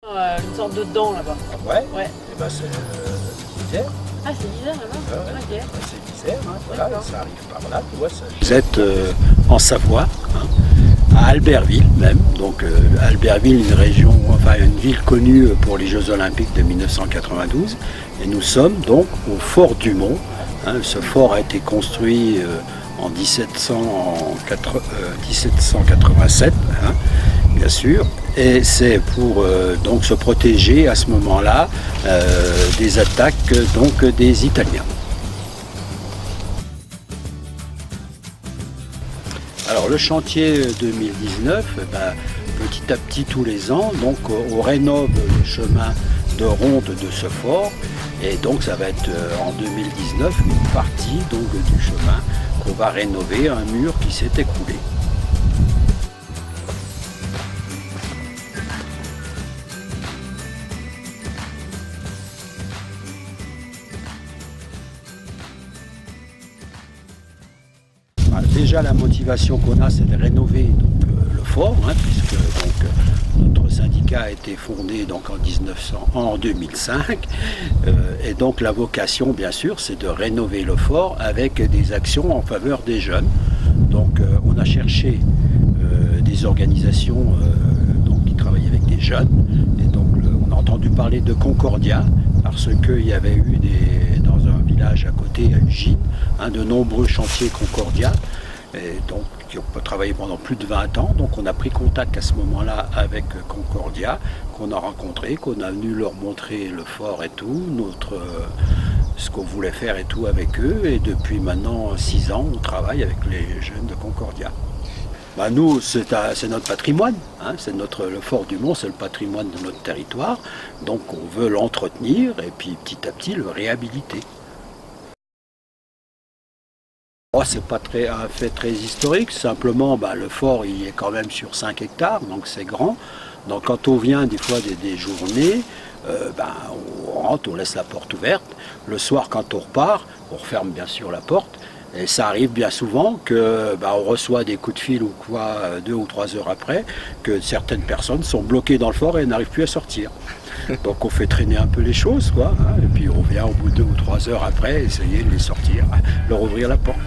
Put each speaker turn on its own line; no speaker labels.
Une sorte de dent là-bas.
Ah ouais?
Ouais.
Et ben c'est l'Isère.
Ah, c'est l'Isère là-bas?
Ouais.
Ok.
C'est l'Isère, hein, voilà,
D'accord.
ça arrive par là, tu vois. Vous êtes en Savoie, hein, à Albertville même. Donc Albertville, une région, enfin une ville connue pour les Jeux Olympiques de 1992. Et nous sommes donc au Fort Dumont. Hein. Ce fort a été construit en 1787, hein, bien sûr, et c'est pour donc se protéger à ce moment-là des attaques donc des Italiens. Alors le chantier 2019, petit à petit tous les ans, donc on rénove le chemin de ronde de ce fort, et donc ça va être en 2019 une partie donc du chemin qu'on va rénover, un mur qui s'est écroulé. Déjà la motivation qu'on a, c'est de rénover donc, le fort, hein, puisque donc, notre syndicat a été fondé donc, en 2005, et donc la vocation bien sûr c'est de rénover le fort avec des actions en faveur des jeunes. Donc on a cherché des organisations donc, qui travaillent avec des jeunes, et donc on a entendu parler de Concordia parce qu'il y avait eu dans un village à côté à Ugine, de nombreux chantiers Concordia. Et donc, qui ont travaillé pendant plus de 20 ans. Donc on a pris contact à ce moment-là avec Concordia, qu'on a rencontré, qu'on a venu leur montrer le fort et tout, ce qu'on voulait faire et tout avec eux. Et depuis maintenant 6 ans, on travaille avec les jeunes de Concordia. Nous, c'est notre patrimoine, hein, le Fort Dumont, c'est le patrimoine de notre territoire. Donc on veut l'entretenir et puis petit à petit le réhabiliter. C'est pas un fait très historique, simplement le fort il est quand même sur 5 hectares, donc c'est grand. Donc quand on vient des fois des journées, on rentre, on laisse la porte ouverte. Le soir quand on repart, on referme bien sûr la porte. Et ça arrive bien souvent qu'on reçoit des coups de fil ou quoi 2 ou 3 heures après, que certaines personnes sont bloquées dans le fort et n'arrivent plus à sortir. Donc on fait traîner un peu les choses, quoi, hein, et puis on vient au bout de 2 ou 3 heures après essayer de les sortir, leur ouvrir la porte.